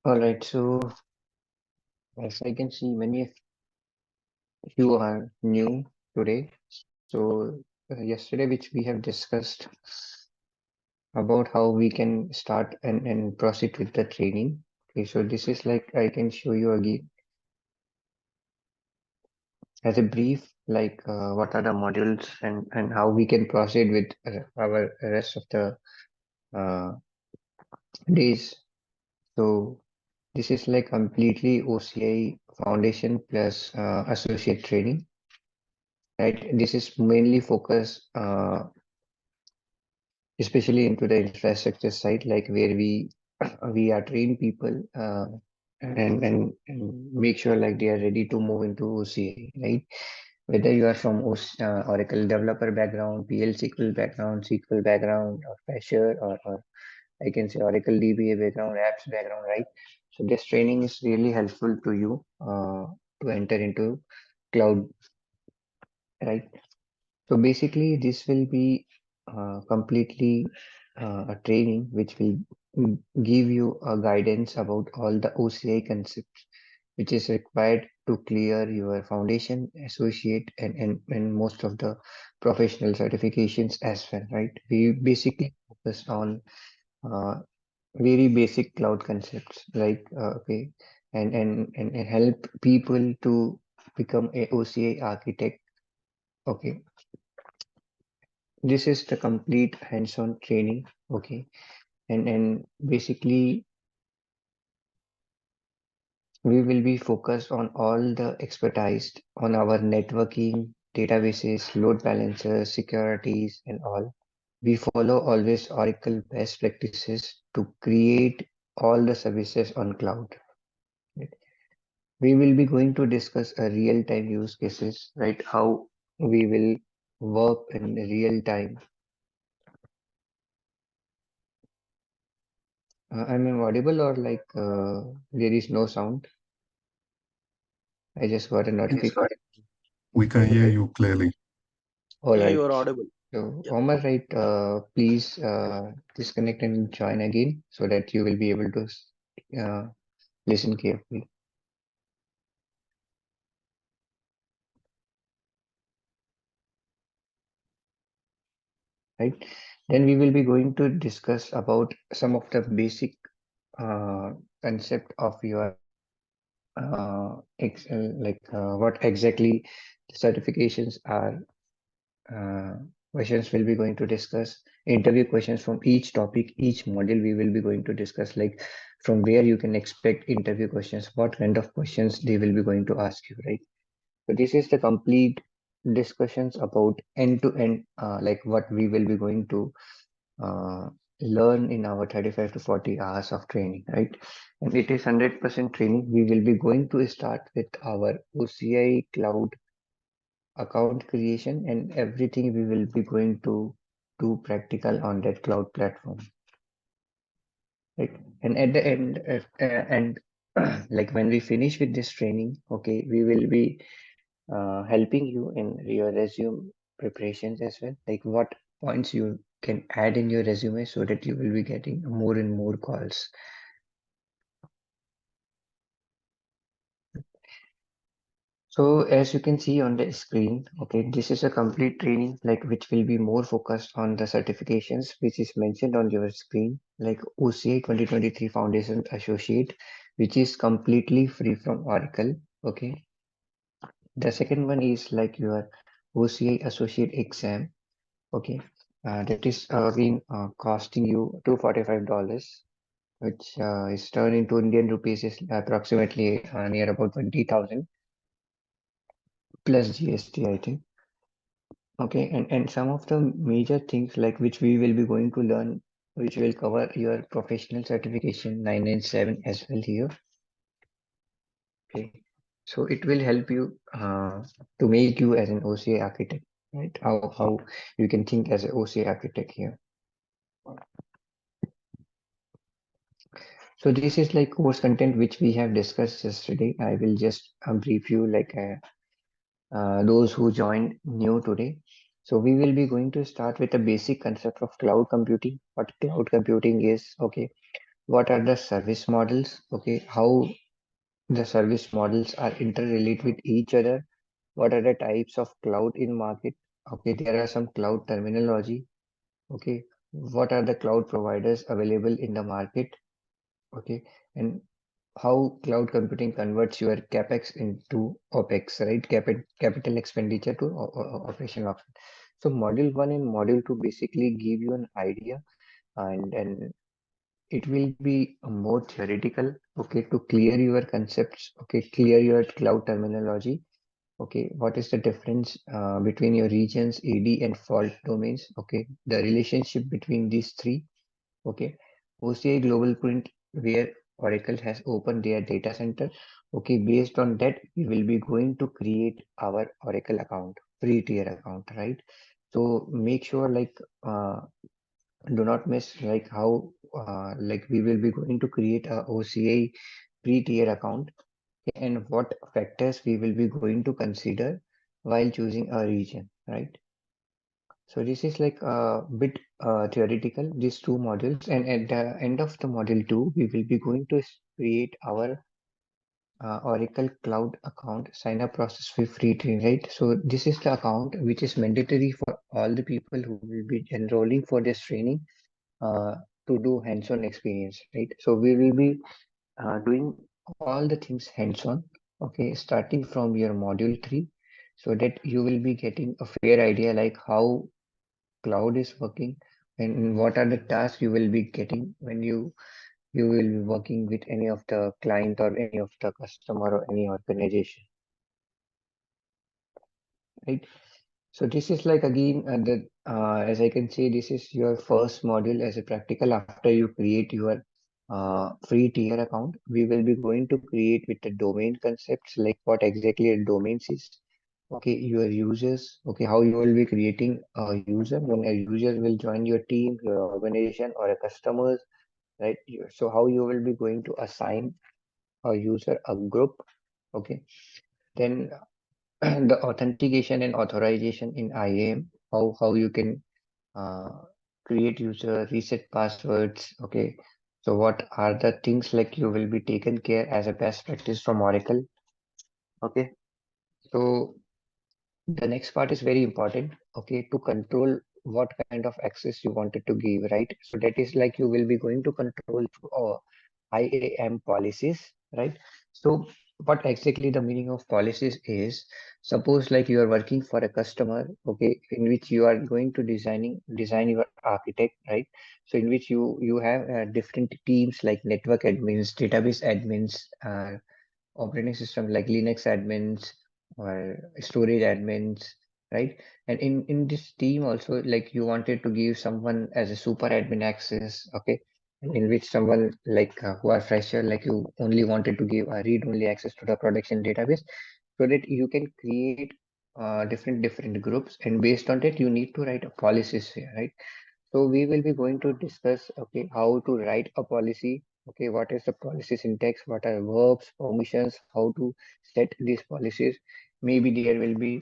All right, so as I can see, many of you are new today. So yesterday, which we have discussed about how we can start and proceed with the training. Okay, so this is like I can show you again as a brief, like what are the modules and how we can proceed with our rest of the uh, days. So this is like completely OCI foundation plus associate training, right? This is mainly focused especially into the infrastructure side, like where we are train people and make sure like they are ready to move into OCA, right? Whether you are from Oracle developer background, PL SQL background, SQL background, or Azure, or I can say Oracle DBA background, apps background, right? So this training is really helpful to you to enter into cloud, right? So basically, this will be completely a training which will give you a guidance about all the OCI concepts which is required to clear your foundation, associate, and most of the professional certifications as well, right? We basically focus on uh, very basic cloud concepts like okay, and help people to become a OCI architect. Okay, this is the complete hands-on training. Okay, and basically we will be focused on all the expertise on our networking, databases, load balancers, securities, and all. We follow always Oracle best practices to create all the services on cloud. Right? We will be going to discuss a real-time use cases, right? How we will work in real time. I'm audible or like there is no sound? I just got a Yes, notification. we can All hear right. you clearly. All Yeah, you right. are audible. So, Yeah. Omar, right, please disconnect and join again so that you will be able to uh, listen carefully, right? Then we will be going to discuss about some of the basic uh, concept of your what exactly the certifications are. Uh, questions will be going to discuss interview questions from each topic, each module we will be going to discuss like from where you can expect interview questions, what kind of questions they will be going to ask you, right? So this is the complete discussions about end to end, like what we will be going to uh, learn in our 35 to 40 hours of training, right? And it is 100% training. We will be going to start with our OCI cloud account creation and everything we will be going to do practical on that cloud platform, right? And at the end, and like when we finish with this training, okay, we will be helping you in your resume preparations as well, like what points you can add in your resume so that you will be getting more and more calls. So as you can see on the screen, okay, this is a complete training like which will be more focused on the certifications which is mentioned on your screen, like OCA 2023 Foundation Associate, which is completely free from Oracle. Okay. The second one is like your OCA Associate exam. Okay. That is again costing you $245, which is turned into Indian rupees is approximately near about 20,000 plus GST, I think. Okay, and some of the major things like which we will be going to learn, which will cover your professional certification 997 as well here. Okay, so it will help you to make you as an OCA architect, right? How you can think as an OCA architect here. So this is like course content which we have discussed yesterday. I will just brief you like those who joined new today. So we will be going to start with the basic concept of cloud computing, what cloud computing is. Okay. what are the service models, okay, how the service models are interrelated with each other, what are the types of cloud in market, okay, there are some cloud terminology, okay, what are the cloud providers available in the market, okay, and how cloud computing converts your capex into opex, right? Capital expenditure to operational option. So module 1 and module 2 basically give you an idea, and it will be more theoretical, okay, to clear your concepts, okay, clear your cloud terminology, okay, what is the difference between your regions, AD and fault domains, okay, the relationship between these three, okay, OCI Global Print where Oracle has opened their data center, okay, based on that we will be going to create our Oracle account, free tier account, right? So make sure like do not miss like how like we will be going to create a OCI pre-tier account and what factors we will be going to consider while choosing a region, right? So this is like a bit theoretical, these two modules, and at the end of the module 2, we will be going to create our Oracle Cloud account sign up process for free training, right? So this is the account which is mandatory for all the people who will be enrolling for this training uh, to do hands-on experience, right? So we will be doing all the things hands-on, okay, starting from your module 3, so that you will be getting a fair idea like how cloud is working and what are the tasks you will be getting when you will be working with any of the client or any of the customer or any organization, right? So this is like again as I can say, this is your first module as a practical after you create your free tier account. We will be going to create with the domain concepts like what exactly a domains is. Okay, your users. Okay, how you will be creating a user when a user will join your team, your organization, or a customers, right? So how you will be going to assign a user a group. Okay, then the authentication and authorization in IAM, how you can uh, create user, reset passwords, okay. So what are the things like you will be taken care as a best practice from Oracle, okay. So the next part is very important, okay, to control what kind of access you wanted to give, right? So that is like you will be going to control through IAM policies, right? So what exactly the meaning of policies is, suppose like you are working for a customer, okay, in which you are going to design your architect, right? So in which you have different teams like network admins, database admins, operating system like Linux admins or storage admins, right? And in this team also, like you wanted to give someone as a super admin access, okay, and in which someone like who are fresher, like you only wanted to give a read-only access to the production database, so that you can create different groups, and based on that, you need to write a policies here, right? So we will be going to discuss, okay, how to write a policy, okay, what is the policy syntax, what are verbs, permissions, how to set these policies. Maybe there will be,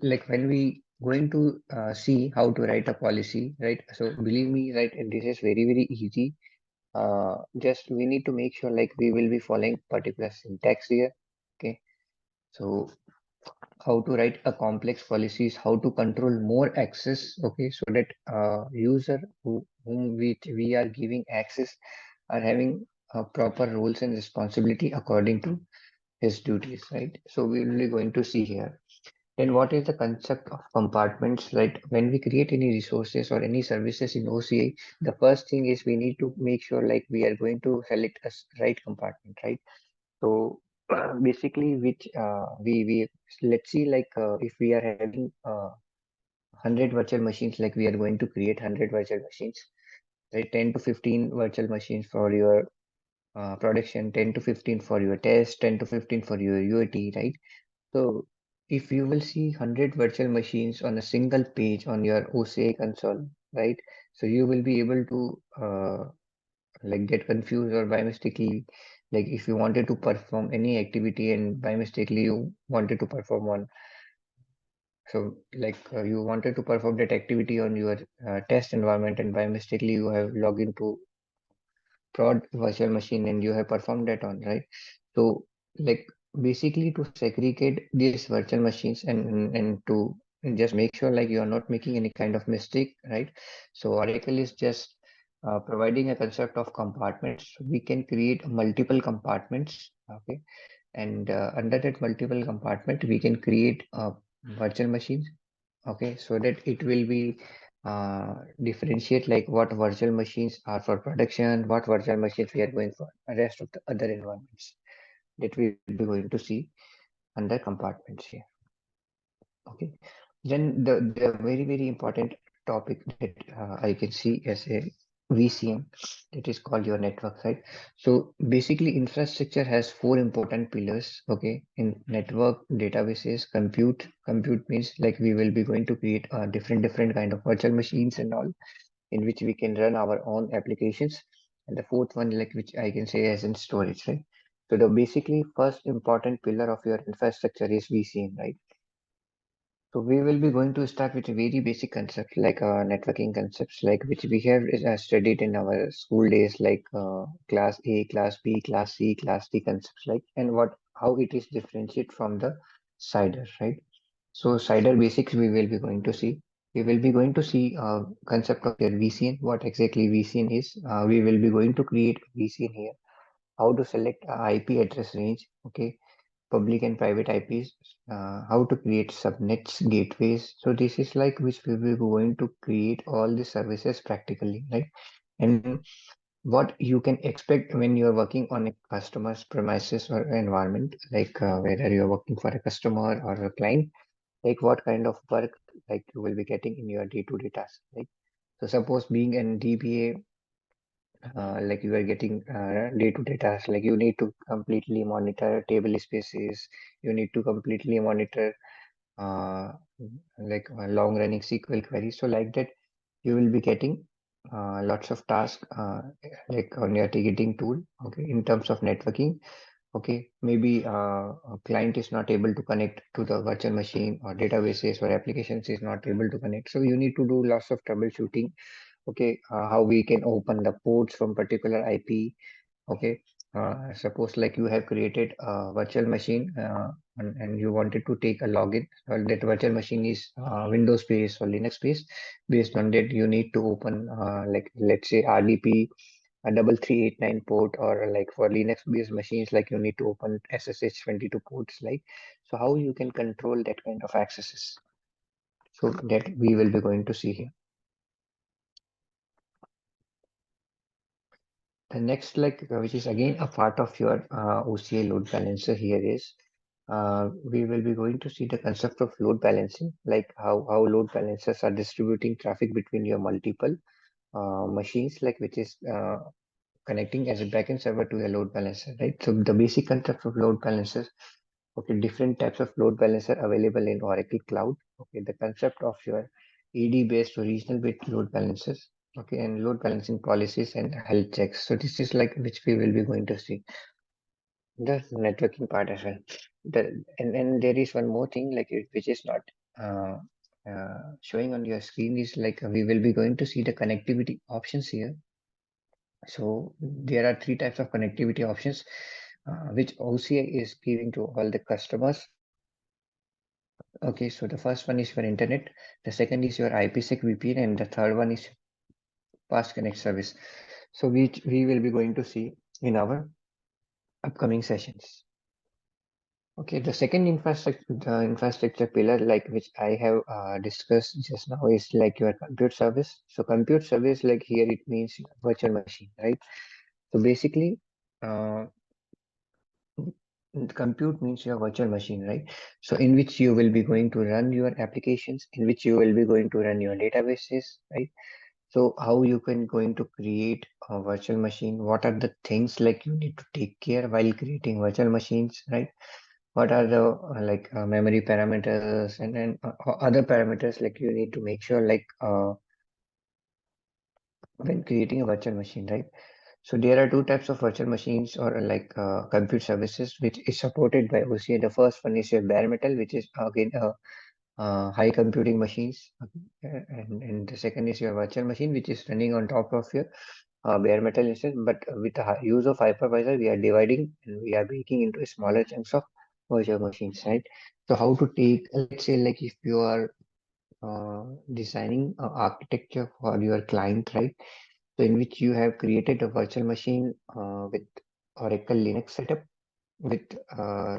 like when we going to see how to write a policy, right? So believe me, right, and this is very easy. Just we need to make sure like we will be following particular syntax here, okay? So how to write a complex policies, how to control more access, okay, so that user whom we are giving access are having proper roles and responsibility according to his duties, right? So we will be going to see here. Then what is the concept of compartments, right? When we create any resources or any services in OCA, the first thing is we need to make sure like we are going to select a right compartment, right? So basically, which we let's see like if we are having 100 virtual machines, like we are going to create 100 virtual machines, right? 10 to 15 virtual machines for your production, 10 to 15 for your test, 10 to 15 for your UAT, right? So if you will see 100 virtual machines on a single page on your OCA console, right? So you will be able to like get confused or by mistakenly, like if you wanted to perform any activity and by mistakenly you wanted to perform one, so like you wanted to perform that activity on your test environment and by mistakenly you have logged into prod virtual machine and you have performed that on, right? So like basically to segregate these virtual machines and to just make sure like you are not making any kind of mistake, right? So Oracle is just providing a concept of compartments. We can create multiple compartments, okay, and under that multiple compartment we can create virtual machines, okay, so that it will be differentiate like what virtual machines are for production, what virtual machines we are going for rest of the other environments that we will be going to see under compartments here. Okay, then the very important topic that I can see as a VCM, that is called your network, right? So basically infrastructure has four important pillars, okay? In network, databases, compute means like we will be going to create different kind of virtual machines and all in which we can run our own applications. And the fourth one, like which I can say as in storage, right? So the basically first important pillar of your infrastructure is VCM, right? So we will be going to start with a very basic concept like networking concepts, like which we have studied in our school days, like class A, class B, class C, class D concepts, like and what how it is differentiate from the CIDR, right? So CIDR basics we will be going to see. We will be going to see concept of your VCN, what exactly VCN is. We will be going to create VCN here. How to select IP address range, okay, public and private IPs, how to create subnets, gateways. So this is like which we will be going to create all the services practically, right? And what you can expect when you are working on a customer's premises or environment, like whether you are working for a customer or a client, like what kind of work like you will be getting in your day-to-day task, right? So suppose being an DBA, like you are getting day-to-day tasks, like you need to completely monitor table spaces, you need to completely monitor uh, like long-running SQL queries. So like that, you will be getting lots of tasks like on your ticketing tool, okay, in terms of networking. Okay, maybe a client is not able to connect to the virtual machine or databases or applications is not able to connect. So you need to do lots of troubleshooting, okay, how we can open the ports from particular IP. Okay, suppose like you have created a virtual machine and you wanted to take a login. That virtual machine is Windows based or Linux based. Based on that, you need to open like let's say RDP a 3389 port, or like for Linux based machines, like you need to open SSH 22 ports. Like so, how you can control that kind of accesses. So that we will be going to see here. The next, like, which is again a part of your OCA load balancer here is, we will be going to see the concept of load balancing, like how load balancers are distributing traffic between your multiple machines, like which is connecting as a backend server to a load balancer, right? So the basic concept of load balancers, okay, different types of load balancer available in Oracle Cloud. Okay, the concept of your ED-based or regional-based load balancers. Okay, and load balancing policies and health checks. So this is like which we will be going to see the networking part as well. And there is one more thing like which is not uh, showing on your screen is like we will be going to see the connectivity options here. So there are three types of connectivity options which OCI is giving to all the customers. Okay, so the first one is your internet, the second is your IPsec VPN, and the third one is fast connect service. So which we will be going to see in our upcoming sessions. Okay, the second infrastructure pillar, like which I have discussed just now, is like your compute service. So compute service, like here it means virtual machine, right? So basically, uh, compute means your virtual machine, right? So in which you will be going to run your applications, in which you will be going to run your databases, right? So how you can going to create a virtual machine? What are the things like you need to take care while creating virtual machines, right? What are the memory parameters and then other parameters like you need to make sure like when creating a virtual machine, right? So there are two types of virtual machines or compute services which is supported by OCA. The first one is your bare metal, which is again high computing machines, and the second is your virtual machine, which is running on top of your bare metal instance, but with the use of hypervisor, we are dividing and we are breaking into smaller chunks of virtual machines, right? So how to take, let's say, like if you are designing architecture for your client, right? So in which you have created a virtual machine with Oracle Linux setup with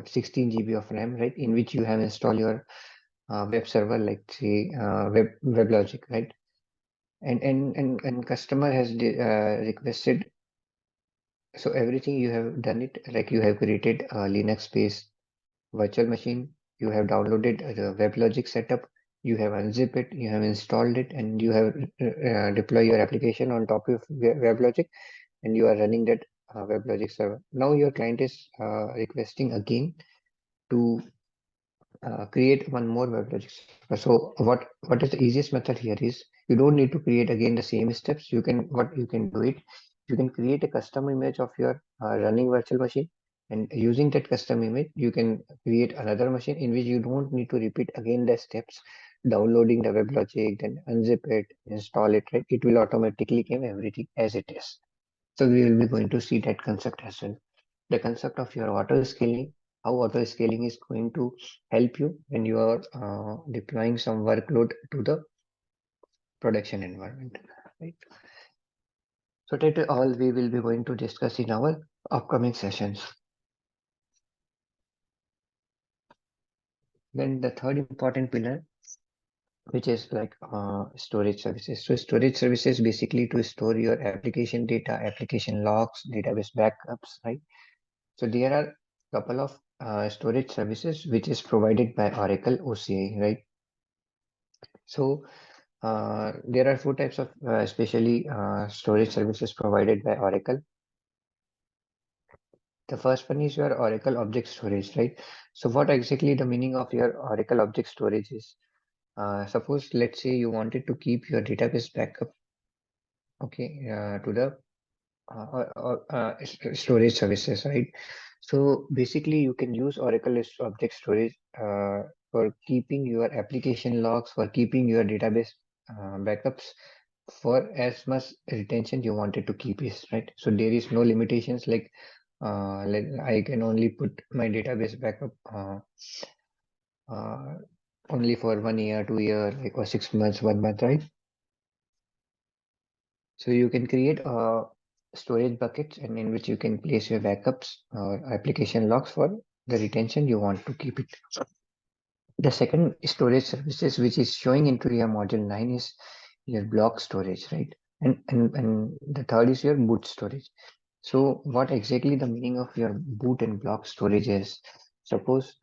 16 GB of RAM, right? In which you have installed your web server, like say WebLogic, right? And customer has requested, so everything you have done it, like you have created a Linux based virtual machine, you have downloaded the WebLogic setup, you have unzipped it, you have installed it, and you have deployed your application on top of WebLogic, and you are running that WebLogic server. Now your client is requesting again to create one more WebLogic server. So what is the easiest method here is you don't need to create again the same steps. You can what you can do it. You can create a custom image of your running virtual machine, and using that custom image, you can create another machine in which you don't need to repeat again the steps, downloading the WebLogic, then unzip it, install it. Right, it will automatically come everything as it is. So we will be going to see that concept as well. The concept of your auto scaling, how auto scaling is going to help you when you are deploying some workload to the production environment, right? So that is all we will be going to discuss in our upcoming sessions. Then the third important pillar, which is like storage services. So storage services basically to store your application data, application logs, database backups, right? So there are couple of storage services which is provided by Oracle OCI, right? So there are four types of especially storage services provided by Oracle. The first one is your Oracle Object Storage, right? So what exactly the meaning of your Oracle Object Storage is? Suppose, let's say you wanted to keep your database backup, okay, to the storage services, right? So basically, you can use Oracle Object Storage for keeping your application logs, for keeping your database backups for as much retention you wanted to keep is, right? So there is no limitations like I can only put my database backup uh, only for 1 year, 2 year, like or 6 months, 1 month, right? So you can create storage buckets and in which you can place your backups or application logs for the retention you want to keep it. The second storage services which is showing into your module 9 is your block storage, right? And the third is your boot storage. So what exactly the meaning of your boot and block storage is? Suppose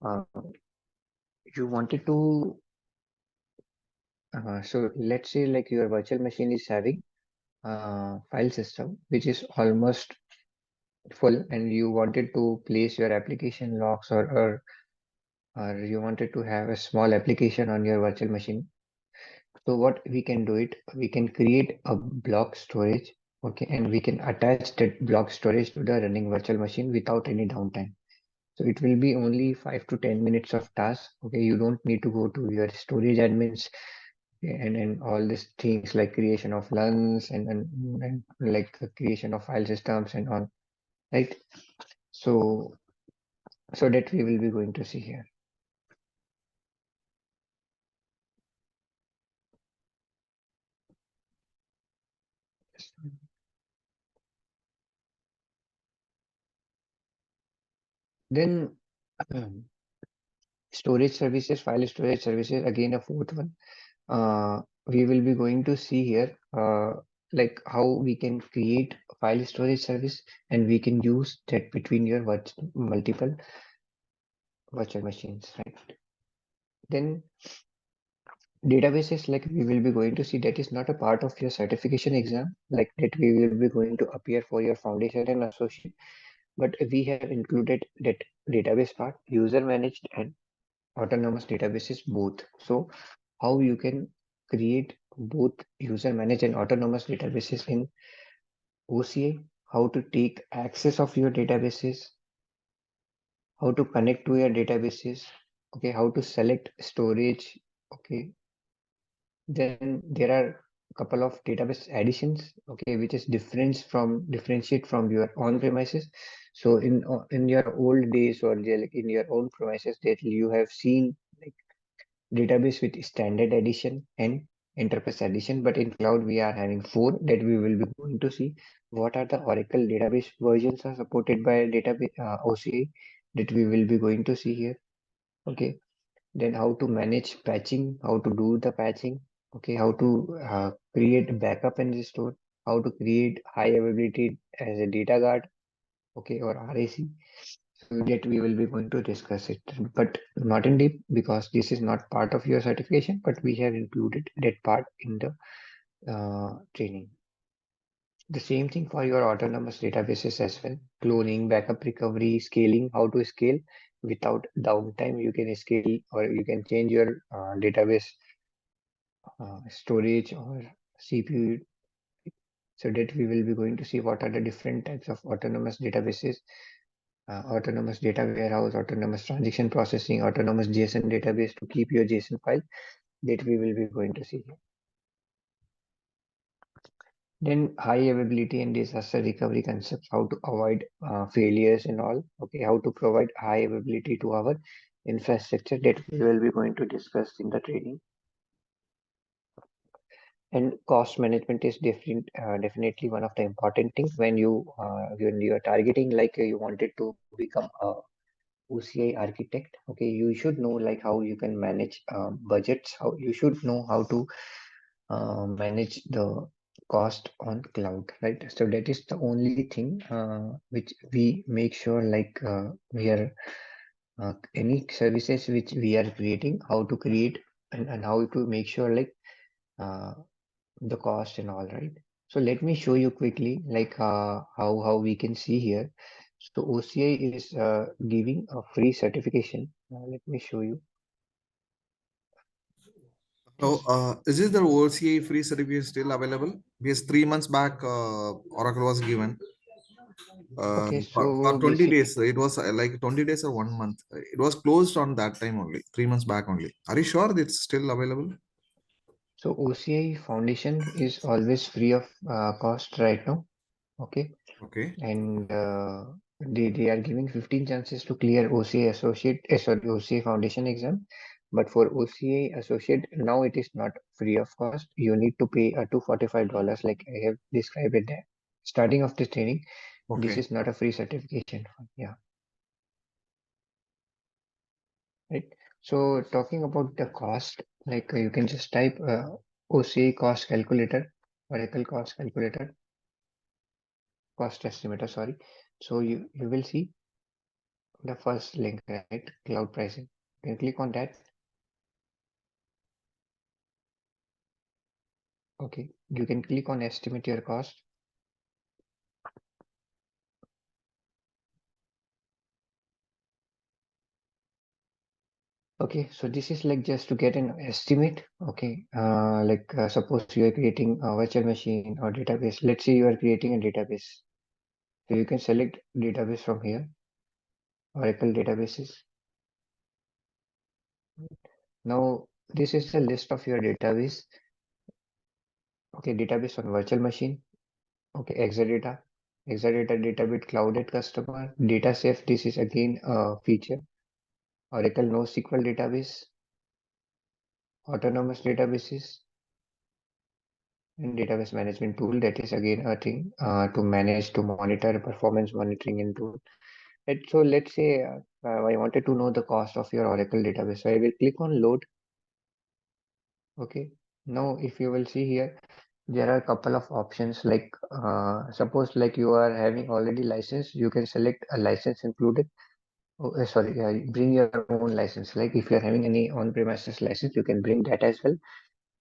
uh, you wanted to, so let's say like your virtual machine is having file system which is almost full and you wanted to place your application logs or you wanted to have a small application on your virtual machine. So what we can do it, we can create a block storage, okay, and we can attach that block storage to the running virtual machine without any downtime. So it will be only 5 to 10 minutes of task. Okay, you don't need to go to your storage admins and all these things like creation of LUNs and like the creation of file systems and on, right? So so that we will be going to see here. Then storage services, file storage services, again a fourth one. We will be going to see here like how we can create a file storage service and we can use that between your multiple virtual machines, right? Then databases, like we will be going to see, that is not a part of your certification exam, like that we will be going to appear for your foundation and associate, but we have included that database part, user managed and autonomous databases both. So how you can create both user managed and autonomous databases in OCA, how to take access of your databases, how to connect to your databases, okay, how to select storage, okay. Then there are a couple of database additions, okay, which is differentiate from your on premises. So in your old days or like in your own premises that you have seen like database with standard edition and enterprise edition, but in cloud we are having four that we will be going to see. What are the Oracle database versions are supported by database OCA that we will be going to see here. Okay, then how to manage patching, how to do the patching, okay, how to create backup and restore, how to create high availability as a data guard, okay, or RAC. So that we will be going to discuss it, but not in deep because this is not part of your certification, but we have included that part in the training. The same thing for your autonomous databases as well. Cloning, backup recovery, scaling, how to scale without downtime. You can scale or you can change your database storage or CPU. So that we will be going to see what are the different types of autonomous databases, autonomous data warehouse, autonomous transaction processing, autonomous JSON database to keep your JSON file that we will be going to see here. Then high availability and disaster recovery concepts, how to avoid failures and all. Okay, how to provide high availability to our infrastructure that we will be going to discuss in the training. And cost management is definitely one of the important things when you are targeting like you wanted to become a OCI architect. Okay, you should know like how you can manage budgets. How you should know how to manage the cost on cloud, right? So that is the only thing which we make sure like we are any services which we are creating, how to create and how to make sure like uh, the cost and all, right? So let me show you quickly like how we can see here. So OCI is giving a free certification. Let me show you So, this. is this the OCA free certificate still available? Because 3 months back, Oracle was given Okay, for so 20 basic. days. It was like 20 days or 1 month. It was closed on that time only, 3 months back only. Are you sure it's still available? So OCI Foundation is always free of cost right now. Okay, Okay. and they are giving 15 chances to clear OCA Associate, sorry, OCA Foundation exam. But for OCA Associate, now it is not free of cost. You need to pay $245, like I have described it there. Starting of this training, this Okay. is not a free certification. Yeah, right. So talking about the cost, like you can just type OCA cost calculator, Oracle cost calculator, cost estimator, sorry. So you will see the first link, right? Cloud pricing. You can click on that. Okay. You can click on estimate your cost. Okay. So this is like just to get an estimate. Okay. Like suppose you are creating a virtual machine or database. Let's say you are creating a database. So you can select database from here, Oracle databases. Now this is the list of your database. Okay. Database on virtual machine. Okay. Exadata. Exadata database clouded customer. Data safe. This is again a feature. Oracle NoSQL database, autonomous databases, and database management tool. That is again a thing to manage, to monitor performance monitoring and tool. So let's say I wanted to know the cost of your Oracle database. So I will click on load. Okay. Now, if you will see here, there are a couple of options like suppose like you are having already license, you can select a license included. Oh, sorry, bring your own license. Like if you're having any on-premises license, you can bring that as well.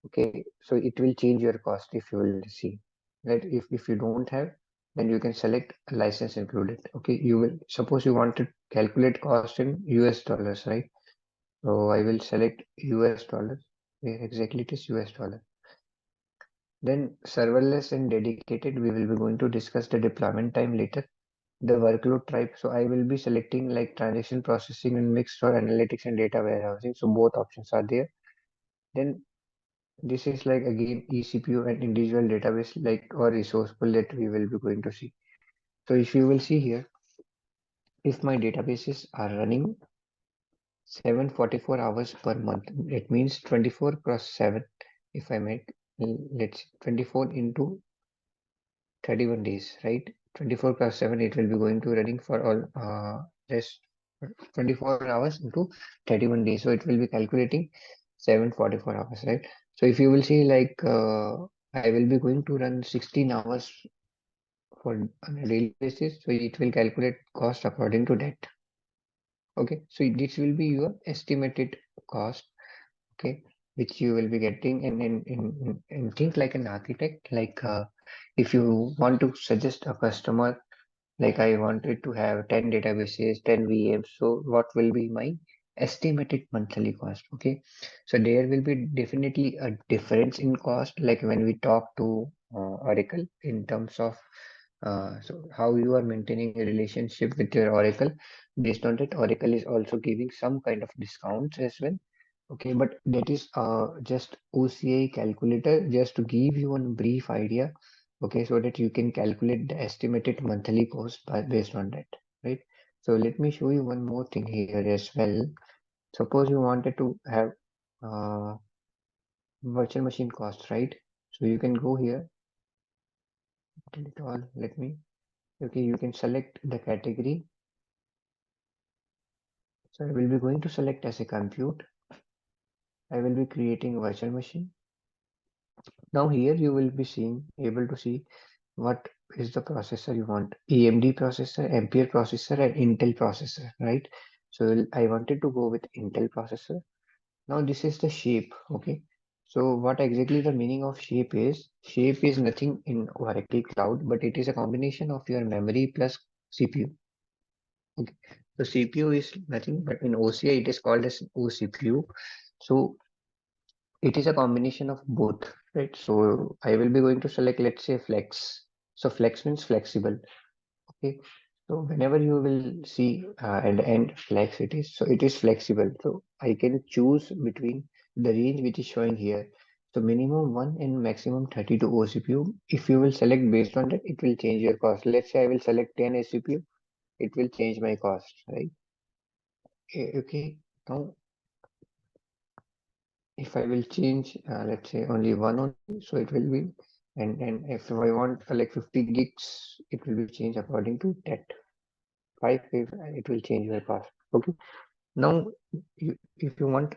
Okay, so it will change your cost if you will see. Right, if you don't have, then you can select a license included. Okay, you will suppose you want to calculate cost in US dollars, right? So I will select US dollars. Where exactly it is US dollar. Then serverless and dedicated, we will be going to discuss the deployment time later. The workload type. So I will be selecting like transaction processing and mixed or analytics and data warehousing. So both options are there. Then This is like again eCPU and individual database like or resource pool that we will be going to see. So if you will see here, if my databases are running 744 hours per month, it means 24 cross 7. If I make, let's 24 into 31 days, right? 24 plus 7, it will be going to running for all rest 24 hours into 31 days. So it will be calculating 744 hours, right? So if you will see like I will be going to run 16 hours for on a daily basis, so it will calculate cost according to that. Okay, so this will be your estimated cost, okay, which you will be getting and think like an architect, like if you want to suggest a customer like I wanted to have 10 databases, 10 VMs. So what will be my estimated monthly cost? Okay. So there will be definitely a difference in cost. Like when we talk to Oracle in terms of so how you are maintaining a relationship with your Oracle. Based on that, Oracle is also giving some kind of discounts as well. Okay, but that is just OCI calculator just to give you one brief idea. Okay, so that you can calculate the estimated monthly cost based on that, right? So let me show you one more thing here as well. Suppose you wanted to have uh, virtual machine cost, right? So you can go here, delete all, let me, okay, you can select the category. So I will be going to select as a compute. I will be creating a virtual machine. Now here you will be able to see what is the processor you want. AMD processor, Ampere processor, and Intel processor, right? So I wanted to go with Intel processor. Now this is the shape, okay? So what exactly the meaning of shape is? Shape is nothing in Oracle Cloud, but it is a combination of your memory plus CPU. Okay. So CPU is nothing, but in OCI it is called as OCPU. So it is a combination of both, right? So I will be going to select, let's say, flex. So flex means flexible. Okay. So whenever you will see at the end flex it is, so it is flexible. So I can choose between the range which is showing here. So minimum 1 and maximum 32 OCPU. If you will select based on that, it will change your cost. Let's say I will select 10 OCPU, it will change my cost, right? Okay. Now if I will change, let's say only one only, so it will be, and if I want like 50 gigs, it will be changed according to that. 5, if it will change your cost. Okay. Now, if you want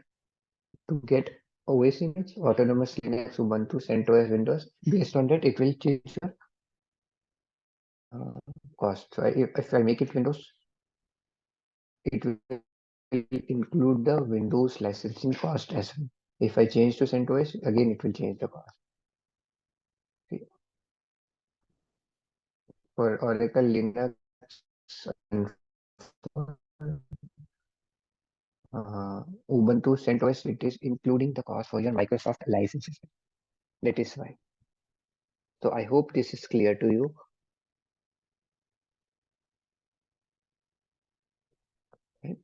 to get OS image, autonomous Linux, Ubuntu, CentOS, Windows, based on that, it will change your uh, cost. So if I make it Windows, it will include the Windows licensing cost as well. If I change to CentOS, again, it will change the cost. See, for Oracle Linux and Ubuntu CentOS, it is including the cost for your Microsoft licenses. That is why. So I hope this is clear to you. Right?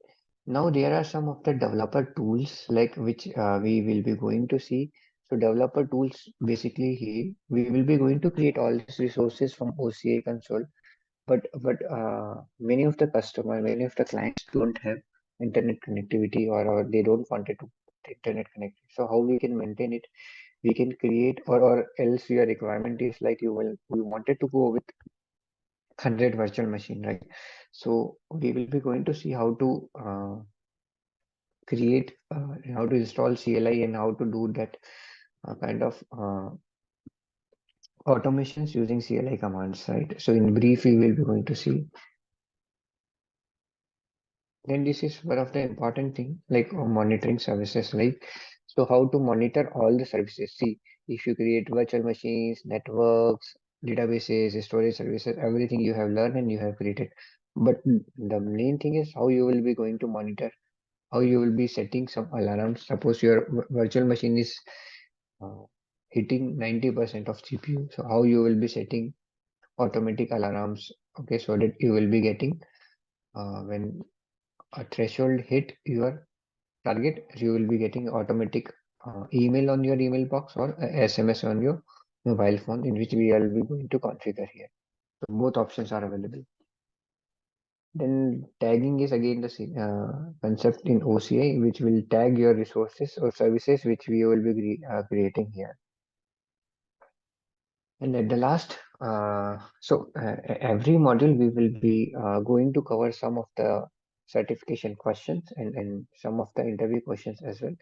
Now there are some of the developer tools like which we will be going to see. So developer tools basically here we will be going to create all these resources from OCI console. But many of the customer, many of the clients don't have internet connectivity or they don't want it to internet connectivity. So how we can maintain it? We can create or else your requirement is like we wanted to go with 100 virtual machine, right? So we will be going to see how to create how to install CLI and how to do that kind of automations using CLI commands, right? So in brief, we will be going to see. Then this is one of the important thing like monitoring services, like so how to monitor all the services. See, if you create virtual machines, networks, databases, storage services, everything you have learned and you have created. But the main thing is how you will be going to monitor, how you will be setting some alarms. Suppose your virtual machine is uh, hitting 90% of CPU. So how you will be setting automatic alarms, okay, so that you will be getting when a threshold hit your target, you will be getting automatic email on your email box or SMS on your mobile phone, in which we will be going to configure here. So both options are available. Then tagging is again the concept in OCI, which will tag your resources or services which we will be creating here. And at the last, every module we will be going to cover some of the certification questions and some of the interview questions as well.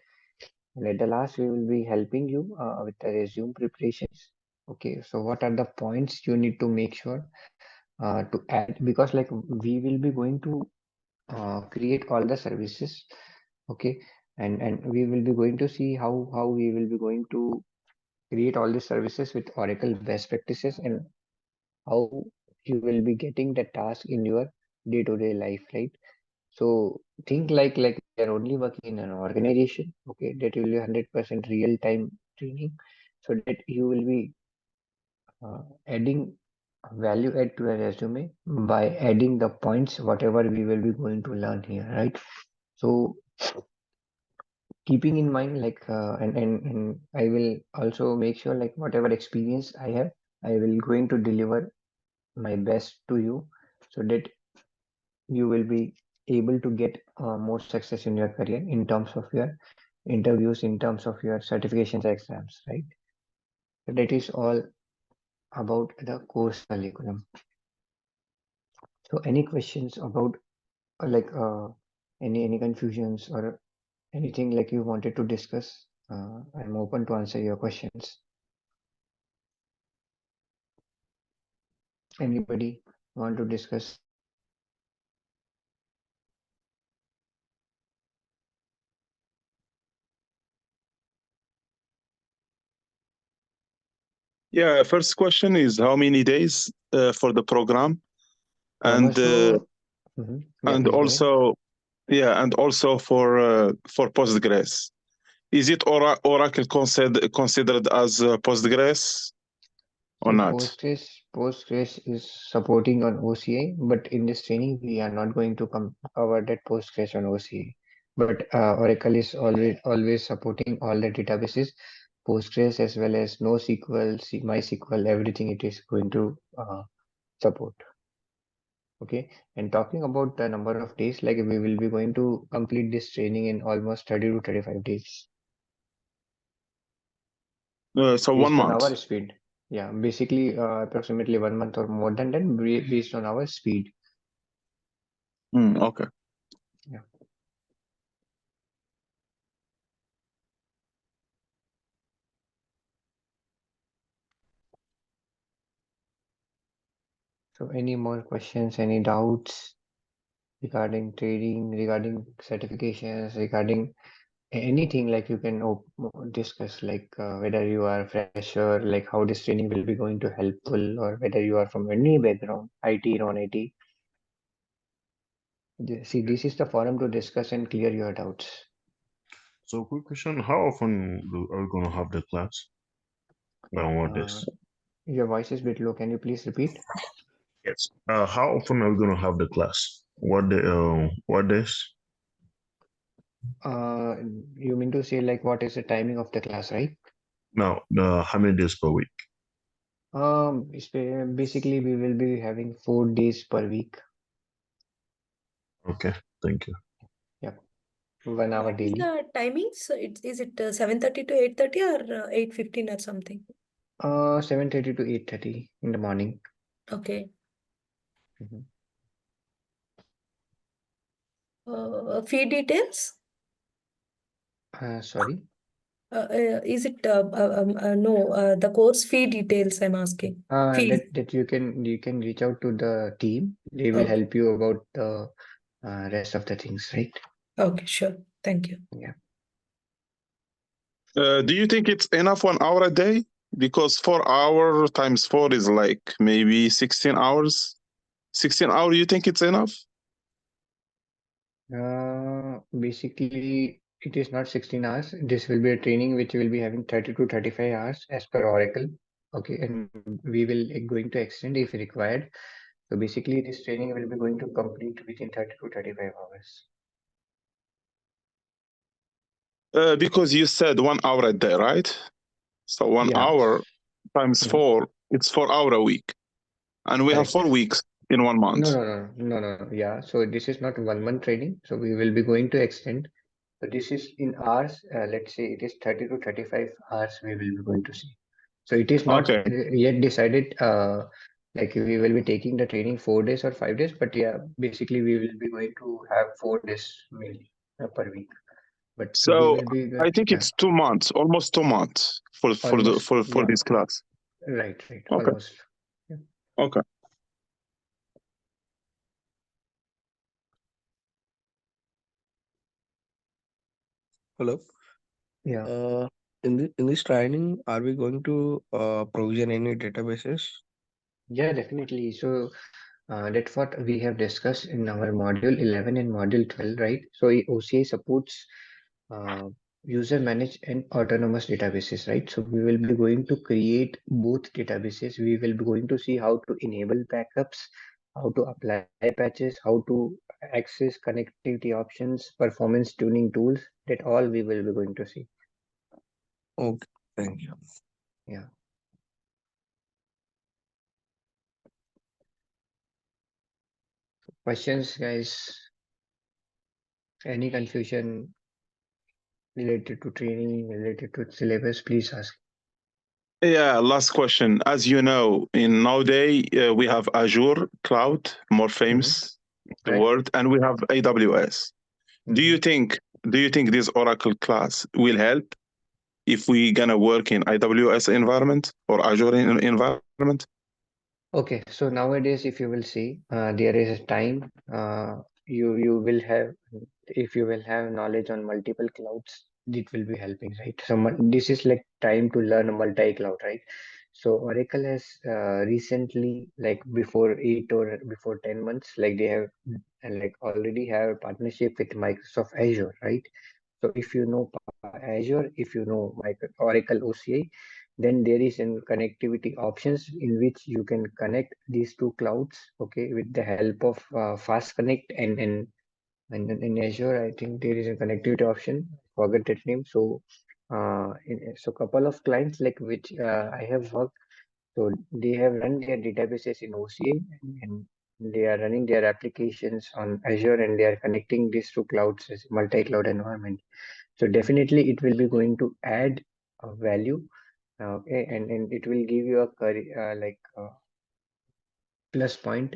And at the last, we will be helping you with the resume preparations. Okay, so what are the points you need to make sure to add? Because like we will be going to create all the services. Okay, and we will be going to see how we will be going to create all these services with Oracle best practices and how you will be getting the task in your day-to-day life, right? So think like we are only working in an organization, okay, that will be 100% real-time training, so that you will be adding value add to a resume by adding the points whatever we will be going to learn here, right? So keeping in mind like and I will also make sure like whatever experience I have, I will going to deliver my best to you so that you will be able to get more success in your career in terms of your interviews, in terms of your certifications exams, right? So that is all about the course curriculum. So any questions about like any confusions or anything like you wanted to discuss? I'm open to answer your questions. Anybody want to discuss? Yeah, first question is how many days for the program, and So, yeah, and please go ahead. also and also for Postgres. Is it Oracle considered as Postgres or See, not? Postgres is supporting on OCI, but in this training we are not going to cover that Postgres on OCI. But Oracle is always supporting all the databases, Postgres as well as NoSQL, MySQL, everything it is going to support. Okay, and talking about the number of days, like we will be going to complete this training in almost 30 to 35 days So one based on month. our speed. Yeah, basically approximately 1 month or more than that based on our speed. Okay. Yeah. So any more questions, any doubts regarding trading, regarding certifications, regarding anything like you can discuss like whether you are a fresher, like how this training will be going to helpful, or whether you are from any background, IT, non-IT. See, this is the forum to discuss and clear your doubts. So, quick question: how often are we gonna have the class? On what days? Your voice is a bit low. Can you please repeat? Yes. How often are we gonna have the class? What day? What days? Uh, you mean to say like what is the timing of the class, right? Now, how many days per week? Basically we will be having 4 days per week. Okay, thank you. Yep, 1 hour What is daily. the timings? Is it 7:30 to 8:30 or 8:15 or something? 7:30 to 8:30 in the morning. Okay. Mhm. Fee details? Sorry. Is it no the course fee details I'm asking. Fees. That you can reach out to the team. They will Okay. help you about the rest of the things, right? Okay, sure. Thank you. Yeah. Do you think it's enough 1 hour a day? Because 4 hour times 4 is like maybe 16 hours. 16 hours, you think it's enough? Basically, it is not 16 hours. This will be a training which will be having 30 to 35 hours as per Oracle. Okay, and we will going to extend if required. So basically, this training will be going to complete within 30 to 35 hours. Because you said 1 hour a day, right? So 1 Yeah. hour times Mhm. 4, it's 4 hours a week. And we have Correct. 4 weeks in 1 month. No. Yeah. So this is not 1 month training. So we will be going to extend. So this is in hours. Let's say it is 30 to 35 hours we will be going to see. So it is not Okay. yet decided. Like we will be taking the training 4 days or 5 days. But yeah, basically we will be going to have 4 days mainly per week. But we So will be I think yeah, it's 2 months, almost 2 months almost for yeah, this class. right, Okay. almost. Yeah. Okay. Hello. Yeah. In this training, are we going to provision any databases? Yeah, definitely. So that's what we have discussed in our module 11 and module 12, right? So OCA supports uh, user managed and autonomous databases, right? So we will be going to create both databases. We will be going to see how to enable backups, how to apply patches, how to access connectivity options, performance tuning tools. That all we will be going to see. Okay, thank you. Yeah. Questions, guys? Any confusion related to training, related to syllabus, please ask. Yeah, last question. As you know, in nowadays we have Azure Cloud, more famous in the Right. world, and we have AWS. Do you think this Oracle class will help if we gonna work in AWS environment or Azure environment? Okay, so nowadays, if you will see, there is a time you will have, if you will have knowledge on multiple clouds, it will be helping, right? So this is like time to learn a multi-cloud, right? So Oracle has recently, like before 10 months, like they have like already have a partnership with Microsoft Azure, right? So if you know Azure, if you know Oracle OCI, then there is an connectivity options in which you can connect these two clouds, okay, with the help of Fast Connect and in Azure, I think there is a connectivity option. Forget that name. So, so couple of clients like which I have worked, so they have run their databases in OCA and they are running their applications on Azure and they are connecting these two clouds as multi-cloud environment. So definitely it will be going to add a value, okay, and it will give you a like plus point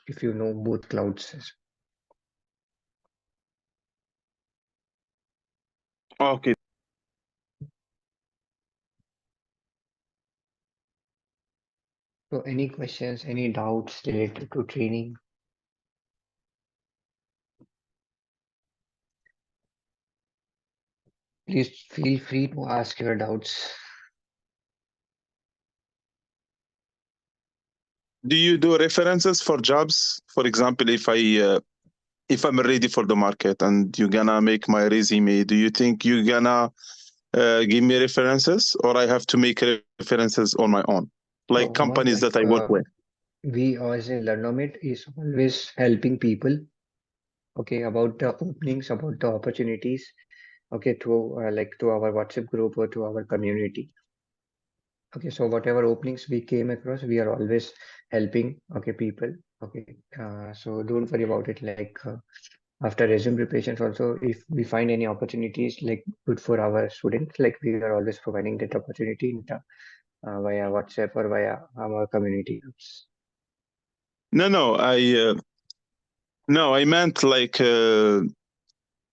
if you know both clouds. Okay. So any questions, any doubts related to training? Please feel free to ask your doubts. Do you do references for jobs? For example, if I'm ready for the market and you're gonna make my resume, do you think you're gonna give me references, or I have to make references on my own, No, like not companies like that I work with? we as a Learnomate is always helping people, okay, about the openings, about the opportunities, okay, to like to our WhatsApp group or to our community. Okay, so whatever openings we came across, we are always helping, okay, people. Okay, so don't worry about it. Like after resume preparations, also if we find any opportunities like good for our students, like we are always providing that opportunity in via WhatsApp or via our community groups. No, I meant like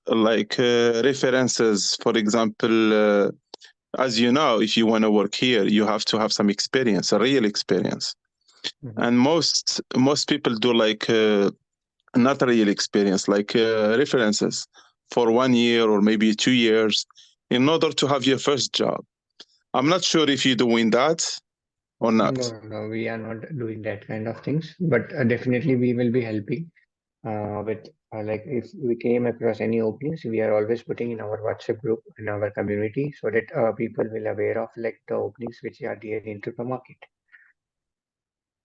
references. For example, as you know, if you want to work here, you have to have some experience, a real experience. Mhm. And most people do like not a real experience, like references for 1 year or maybe 2 years in order to have your first job. I'm not sure if you're doing that or not. No, we are not doing that kind of things, but definitely we will be helping with like if we came across any openings, we are always putting in our WhatsApp group in our community so that people will aware of like the openings which are there into the market.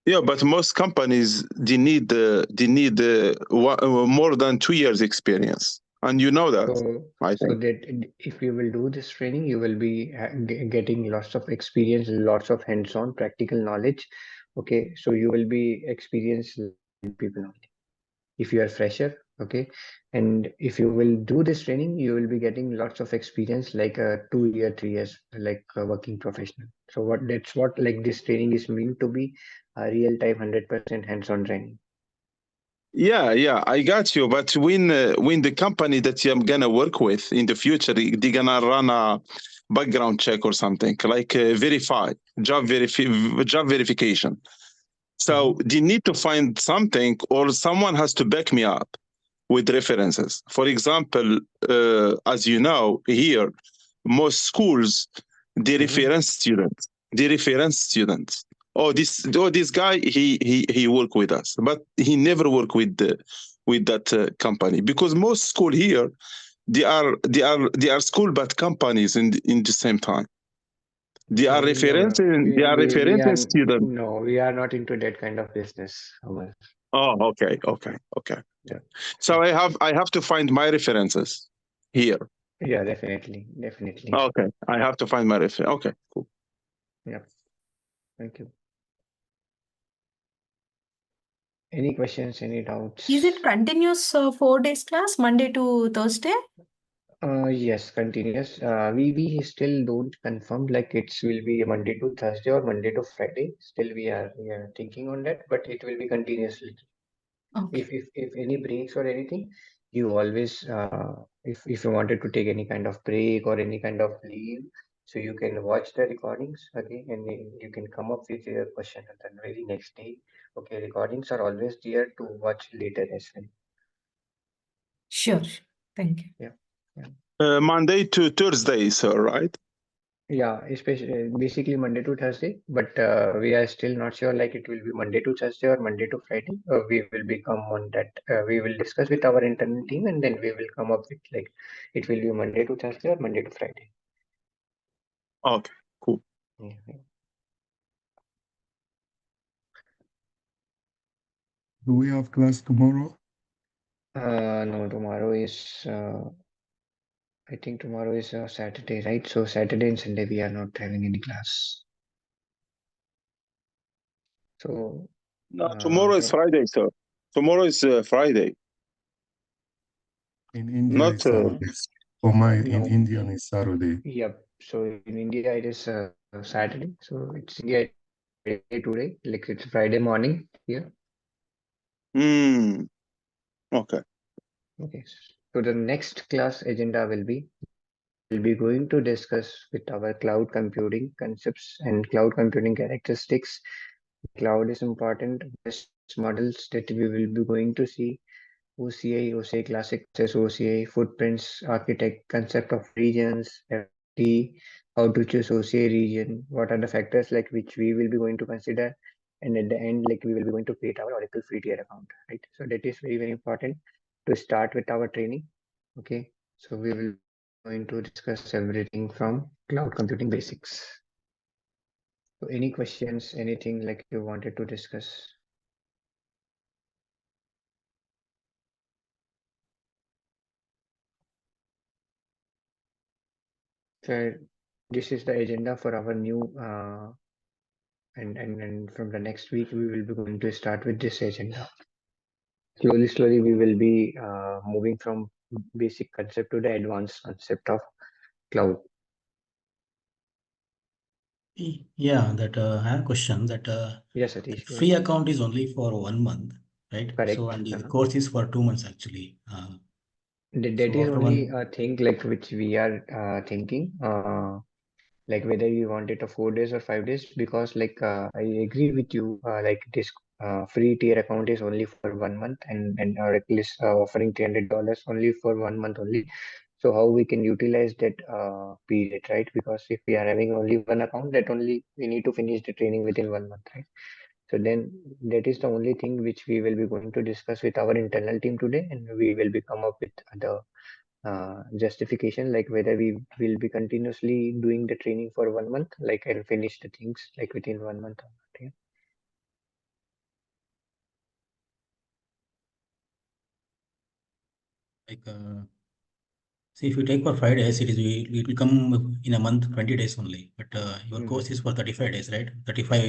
Yeah, but most companies they need more than 2 years experience. And you know that, I So think. that if you will do this training, you will be getting lots of experience, lots of hands-on practical knowledge. Okay, so you will be experienced like people only. If you are fresher, okay, and if you will do this training, you will be getting lots of experience like a 2 year, 3 years, like a working professional. So that's what like this training is meant to be, a real-time 100% hands-on training. Yeah, I got you. But when the company that I'm gonna work with in the future, they're gonna run a background check or something like verify job verification. So they need to find something, or someone has to back me up with references. For example, as you know, here most schools they reference students. They reference students. This guy he work with us, but he never work with that company, because most school here they are school but companies in the same time. They are No, no, referencing students. no, we are not into that kind of business, Amal. Oh, okay. Yeah. So I have to find my references here. Yeah, definitely. Okay, I have to find my reference. Okay, cool. Yeah. Thank you. Any questions, any doubts? Is it continuous 4 days class, Monday to Thursday? Yes, continuous. We still don't confirm like it will be Monday to Thursday or Monday to Friday. Still we are thinking on that, but it will be continuously. Okay. If any breaks or anything, you always if you wanted to take any kind of break or any kind of leave, so you can watch the recordings, okay, and then you can come up with your question at the very next day. Okay, recordings are always there to watch later as well. Sure. Thank you. Yeah. Monday to Thursday, sir, right? Yeah, especially basically Monday to Thursday, but we are still not sure like it will be Monday to Thursday or Monday to Friday. We will become on that. We will discuss with our internal team and then we will come up with like it will be Monday to Thursday or Monday to Friday. Okay, cool. Yeah. Do we have class tomorrow? No, tomorrow is I think tomorrow is Saturday, right? So Saturday and Sunday we are not having any class. So No, tomorrow is Friday, sir. Tomorrow is Friday. In India, Not it's Saturday. For my in no. Indian, it's Saturday. Yep. So in India it is Saturday. So it's India Friday today. Like it's Friday morning here. Okay. Okay. So the next class agenda will be we'll be going to discuss with our cloud computing concepts and cloud computing characteristics. Cloud is important. Business models that we will be going to see. OCI, OCI classic says OCI, footprints, architect, concept of regions, FT, how to choose OCI region, what are the factors like which we will be going to consider, and at the end, like we will be going to create our Oracle free tier account, right? So that is very, very important to start with our training. Okay, so we will be going to discuss everything from cloud computing basics. So any questions, anything like you wanted to discuss? So this is the agenda for our new and from the next week we will be going to start with this agenda. Slowly we will be moving from basic concept to the advanced concept of cloud. Yeah, that I have a question that Yes, Satish, go free ahead. account is only for 1 month, right? So Correct. and the course is for 2 months actually. That So is after only one, a thing like which we are thinking. Like whether you want it a 4 days or 5 days, because like I agree with you. Like this free tier account is only for 1 month, and Oracle is offering $300 only for 1 month only. So how we can utilize that period, right? Because if we are having only one account, that only we need to finish the training within 1 month, right? So then that is the only thing which we will be going to discuss with our internal team today, and we will be come up with the justification like whether we will be continuously doing the training for 1 month, like and finish the things like within 1 month or not. Yeah. like See, if you take for 5 days, it will come in a month, 20 days only. But your course is for 35 days, right? 35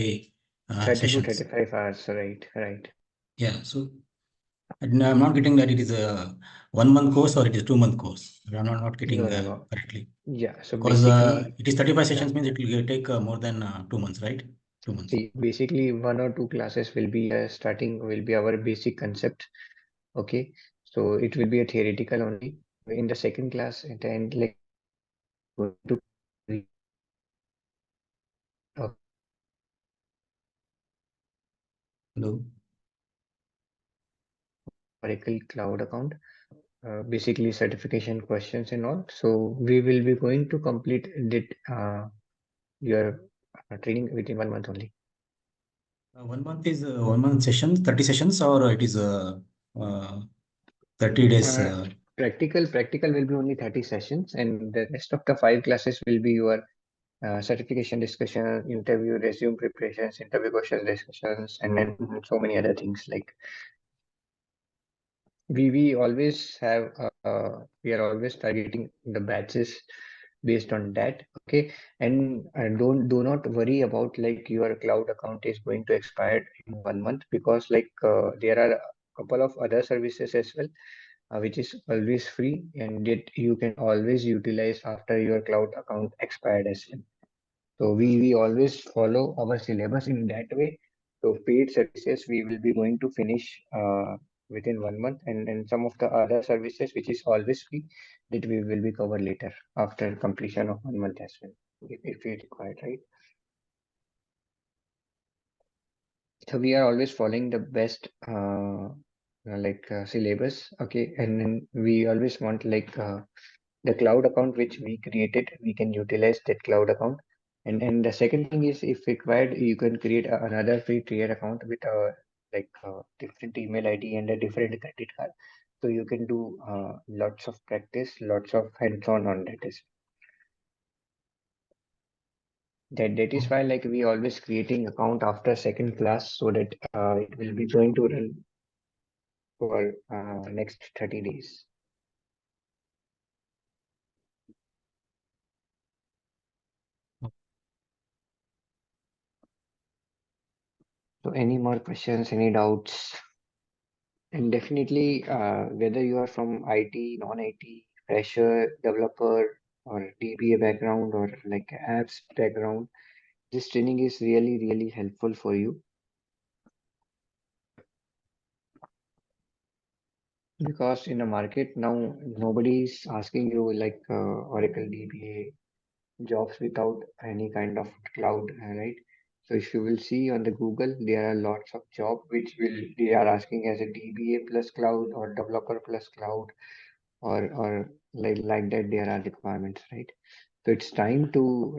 30 to sessions. 35 hours, right. Yeah, so I'm not getting that it is a 1 month course or it is 2 month course. I'm not getting No. correctly. Yeah, so Because basically, it is 35 sessions means it will take more than 2 months, right? 2 months. see, basically 1 or 2 classes will be will be our basic concept. Okay, so it will be a theoretical only. In the second class, at the end, like going to Hello. Oracle Cloud account, basically certification questions and all. So we will be going to complete your training within 1 month only. 1 month is 1 month sessions, 30 sessions, or it is 30 days. Practical will be only 30 sessions, and the rest of the 5 classes will be your certification discussion, interview, resume preparations, interview questions discussions, and then so many other things. Like we always have we are always targeting the batches based on that. Okay, and do not worry about like your cloud account is going to expire in 1 month, because like there are a couple of other services as well which is always free and that you can always utilize after your cloud account expired as well. So we always follow our syllabus in that way. So paid services we will be going to finish within 1 month, and some of the other services which is always free that we will be covered later after completion of 1 month as well, if we required, right? So we are always following the best syllabus, okay, and then we always want the cloud account which we created, we can utilize that cloud account. And the second thing is, if required, you can create another free tier account with a different email ID and a different credit card. So you can do lots of practice, lots of hands-on on that. That is why like we always creating account after second class so that it will be going to run for next 30 days. So any more questions, any doubts? And definitely, whether you are from IT, non-IT, fresher, developer, or DBA background, or like apps background, this training is really, really helpful for you. Because in the market now, nobody is asking you like Oracle DBA jobs without any kind of cloud, right? So if you will see on the Google, there are lots of job which they are asking as a DBA plus cloud or developer plus cloud, or like that there are requirements, right? So it's time to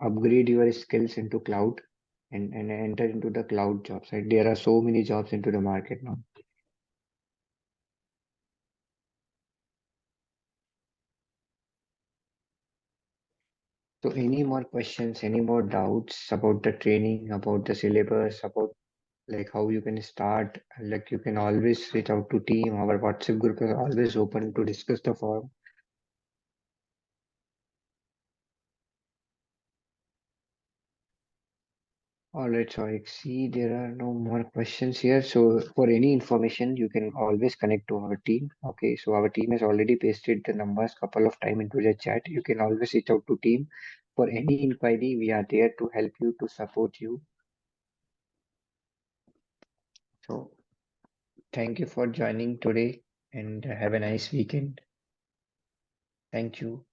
upgrade your skills into cloud and enter into the cloud jobs, right? There are so many jobs into the market now. So any more questions, any more doubts about the training, about the syllabus, about like how you can start? Like you can always reach out to team. Our WhatsApp group is always open to discuss the form. All right, so I see there are no more questions here. So for any information, you can always connect to our team. Okay, so our team has already pasted the numbers couple of time into the chat. You can always reach out to team for any inquiry. We are there to help you, to support you. So thank you for joining today and have a nice weekend. Thank you.